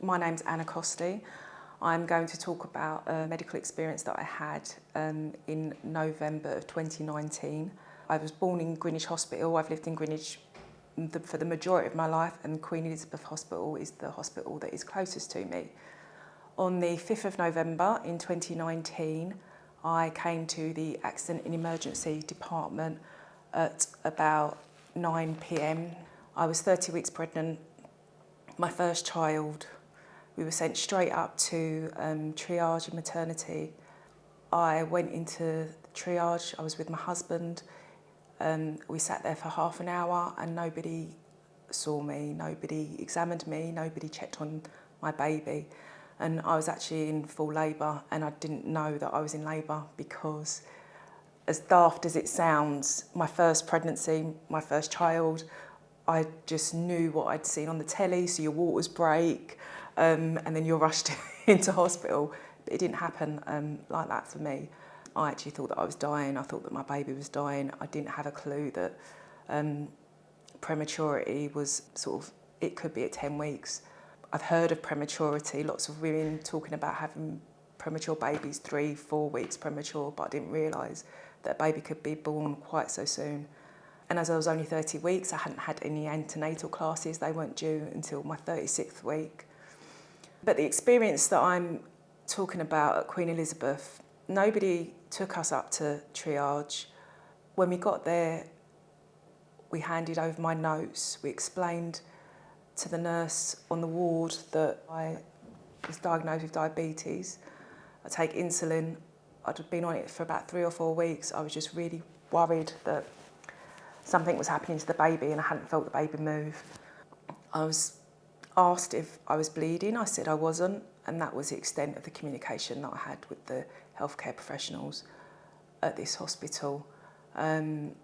My name's Anna Costi. I'm going to talk about a medical experience that I had in November of 2019. I was born in Greenwich Hospital. I've lived in Greenwich for the majority of my life, and Queen Elizabeth Hospital is the hospital that is closest to me. On the 5th of November in 2019, I came to the Accident and Emergency Department at about 9 p.m. I was 30 weeks pregnant, my first child. We were sent straight up to triage and maternity. I went into triage. I was with my husband. We sat there for half an hour and nobody saw me, nobody examined me, nobody checked on my baby. And I was actually in full labour, and I didn't know that I was in labour because, as daft as it sounds, my first pregnancy, my first child, I just knew what I'd seen on the telly, so your waters break, and then you're rushed into hospital. But it didn't happen like that for me. I actually thought that I was dying. I thought that my baby was dying. I didn't have a clue that prematurity was it could be at 10 weeks. I've heard of prematurity, lots of women talking about having premature babies 3-4 weeks premature, but I didn't realise that a baby could be born quite so soon. And as I was only 30 weeks, I hadn't had any antenatal classes. They weren't due until my 36th week. But the experience that I'm talking about at Queen Elizabeth, nobody took us up to triage. When we got there, we handed over my notes. We explained to the nurse on the ward that I was diagnosed with diabetes. I take insulin. I'd been on it for about 3 or 4 weeks. I was just really worried that something was happening to the baby and I hadn't felt the baby move. I was asked if I was bleeding. I said I wasn't, and that was the extent of the communication that I had with the healthcare professionals at this hospital. And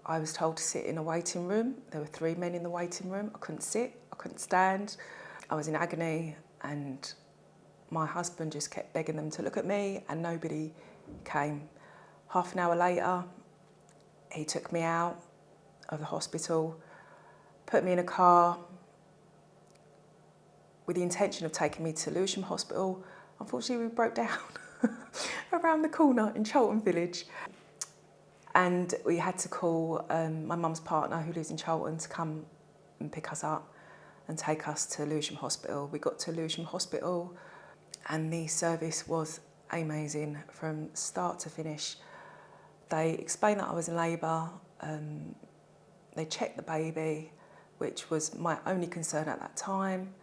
I was told to sit in a waiting room. There were 3 men in the waiting room. I couldn't sit, I couldn't stand. I was in agony, and my husband just kept begging them to look at me, and nobody came. Half an hour later, he took me out of the hospital, put me in a car with the intention of taking me to Lewisham Hospital. Unfortunately, we broke down around the corner in Charlton Village. And we had to call my mum's partner, who lives in Charlton, to come and pick us up and take us to Lewisham Hospital. We got to Lewisham Hospital, and the service was amazing from start to finish. They explained that I was in labour. They checked the baby, which was my only concern at that time,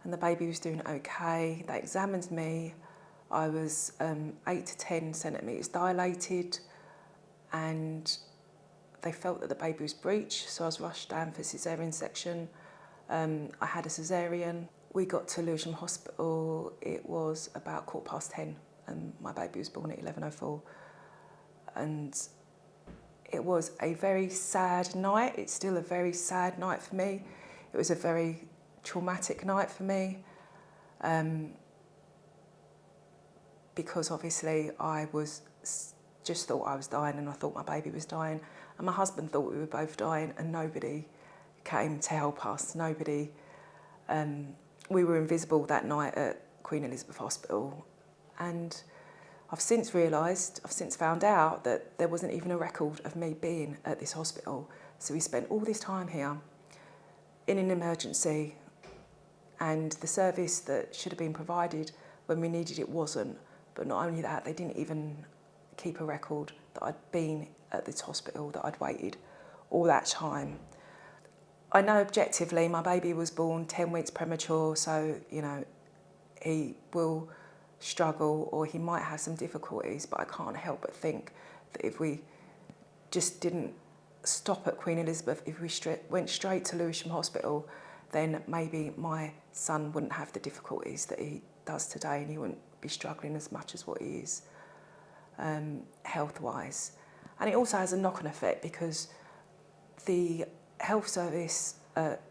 and the baby was doing okay. They examined me. I was 8 to 10 centimetres dilated, and they felt that the baby was breech, so I was rushed down for caesarean section. I had a caesarean. We got to Lewisham Hospital. It was about 10:15, and my baby was born at 11:04. And it was a very sad night. It's still a very sad night for me. It was a very traumatic night for me, because obviously I just thought I was dying, and I thought my baby was dying, and my husband thought we were both dying, and nobody came to help us. Nobody. We were invisible that night at Queen Elizabeth Hospital, and I've since found out that there wasn't even a record of me being at this hospital. So we spent all this time here in an emergency, and the service that should have been provided when we needed it wasn't. But not only that, they didn't even keep a record that I'd been at this hospital, that I'd waited all that time. I know objectively my baby was born 10 weeks premature, so, he will struggle or he might have some difficulties, but I can't help but think that if we just didn't stop at Queen Elizabeth, if we went straight to Lewisham Hospital, then maybe my son wouldn't have the difficulties that he does today, and he wouldn't be struggling as much as what he is health-wise. And it also has a knock-on effect because the health service at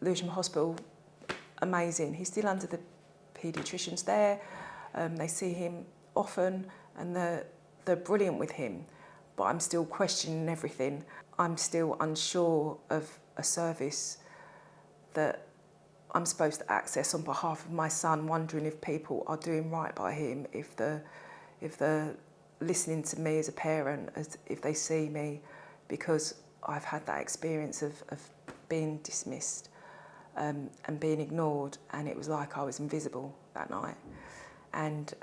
Lewisham Hospital, amazing. He's still under the paediatricians there. They see him often, and they're brilliant with him. But I'm still questioning everything. I'm still unsure of a service that I'm supposed to access on behalf of my son, wondering if people are doing right by him, if they're listening to me as a parent, if they see me, because I've had that experience of being dismissed and being ignored, and it was like I was invisible that night. And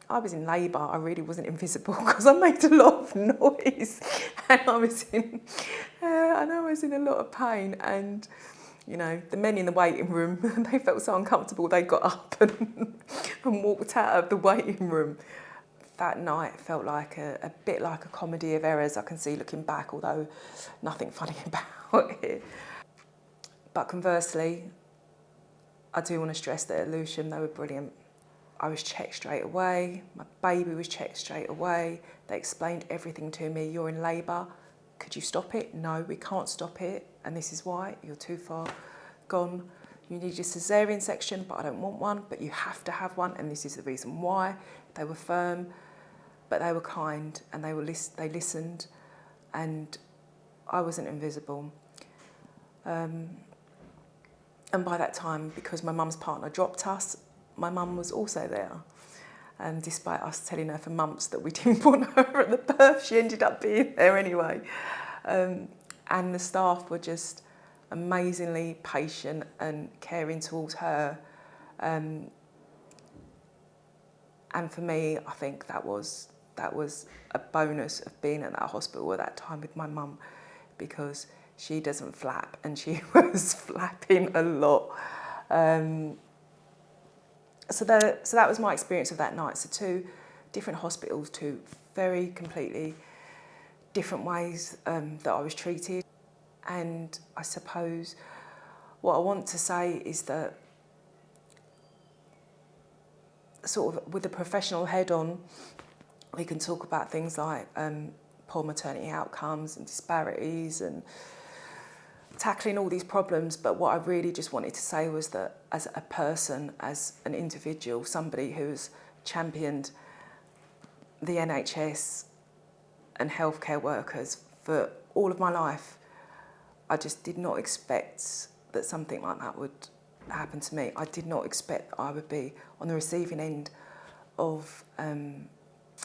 I was in labour. I really wasn't invisible because I made a lot of noise, and I was in a lot of pain. And you know, the men in the waiting room, they felt so uncomfortable. They got up and walked out of the waiting room. That night felt like a bit like a comedy of errors. I can see looking back, although nothing funny about it. But conversely, I do want to stress that at Lewisham they were brilliant. I was checked straight away, my baby was checked straight away. They explained everything to me. You're in labour, could you stop it? No, we can't stop it, and this is why. You're too far gone. You need a caesarean section, but I don't want one, but you have to have one, and this is the reason why. They were firm, but they were kind, and they listened, and I wasn't invisible. And by that time, because my mum's partner dropped us, my mum was also there. And despite us telling her for months that we didn't want her at the birth, she ended up being there anyway. And the staff were just amazingly patient and caring towards her. And for me, I think that was a bonus of being at that hospital at that time with my mum, because she doesn't flap, and she was flapping a lot. So that was my experience of that night. So 2 different hospitals, 2 very completely different ways that I was treated. And I suppose what I want to say is that sort of with a professional head on, we can talk about things like poor maternity outcomes and disparities and tackling all these problems, but what I really just wanted to say was that as a person, as an individual, somebody who's championed the NHS and healthcare workers for all of my life, I just did not expect that something like that would happen to me. I did not expect I would be on the receiving end of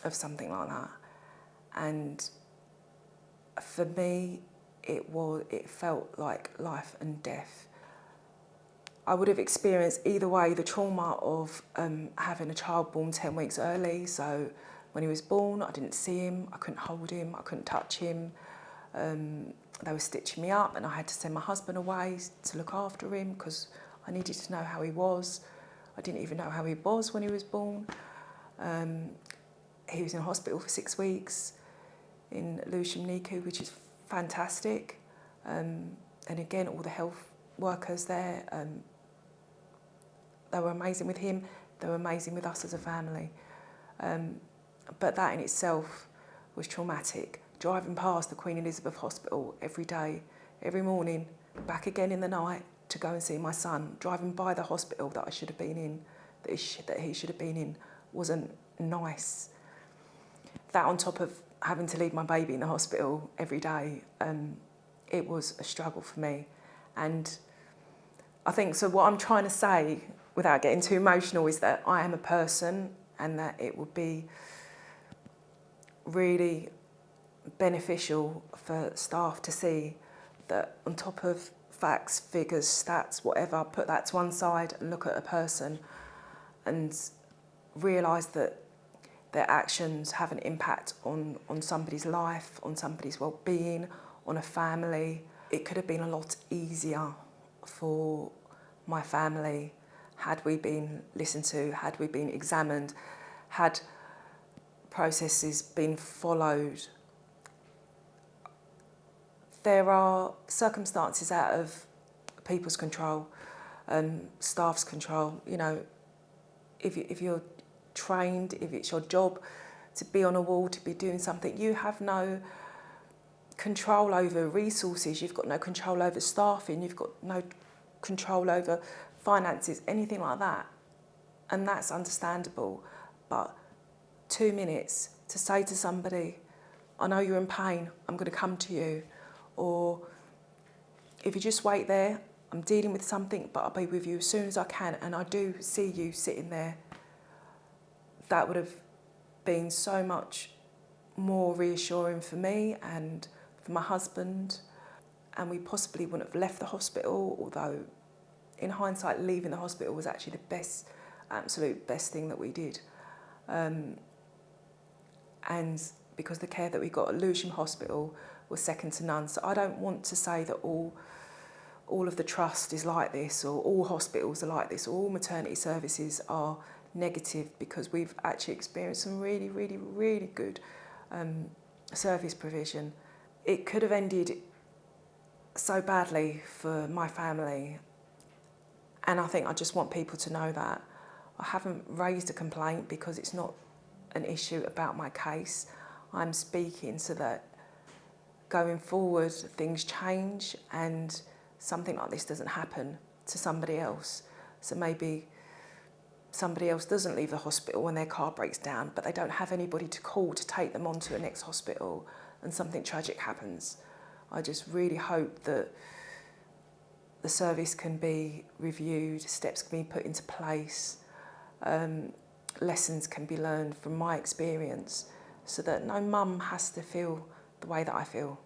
something like that. And for me, it felt like life and death. I would have experienced either way the trauma of having a child born 10 weeks early. So when he was born, I didn't see him, I couldn't hold him, I couldn't touch him. They were stitching me up, and I had to send my husband away to look after him because I needed to know how he was. I didn't even know how he was when he was born. He was in hospital for 6 weeks in Lewisham NICU, which is fantastic. And again, all the health workers there, they were amazing with him, they were amazing with us as a family. But that in itself was traumatic. Driving past the Queen Elizabeth Hospital every day, every morning, back again in the night to go and see my son, driving by the hospital that I should have been in, that he should have been in, wasn't nice. That on top of having to leave my baby in the hospital every day, it was a struggle for me. And I think, so what I'm trying to say, without getting too emotional, is that I am a person, and that it would be really beneficial for staff to see that on top of facts, figures, stats, whatever, put that to one side and look at a person and realise that their actions have an impact on somebody's life, on somebody's well-being, on a family. It could have been a lot easier for my family had we been listened to, had we been examined, had processes been followed. There are circumstances out of people's control, staff's control. You know, if you're trained, if it's your job to be on a wall, to be doing something, you have no control over resources, you've got no control over staffing, you've got no control over finances, anything like that. And that's understandable. But 2 minutes to say to somebody, I know you're in pain, I'm going to come to you. Or if you just wait there, I'm dealing with something, but I'll be with you as soon as I can, and I do see you sitting there. That would have been so much more reassuring for me and for my husband, and we possibly wouldn't have left the hospital, although in hindsight leaving the hospital was actually the best, absolute best thing that we did. And because the care that we got at Lewisham Hospital was second to none. So I don't want to say that all of the trust is like this, or all hospitals are like this, or all maternity services are negative, because we've actually experienced some really, really, really good service provision. It could have ended so badly for my family, and I think I just want people to know that. I haven't raised a complaint because it's not an issue about my case. I'm speaking so that going forward things change and something like this doesn't happen to somebody else. So maybe somebody else doesn't leave the hospital when their car breaks down, but they don't have anybody to call to take them on to the next hospital, and something tragic happens. I just really hope that the service can be reviewed, steps can be put into place, lessons can be learned from my experience, so that no mum has to feel the way that I feel.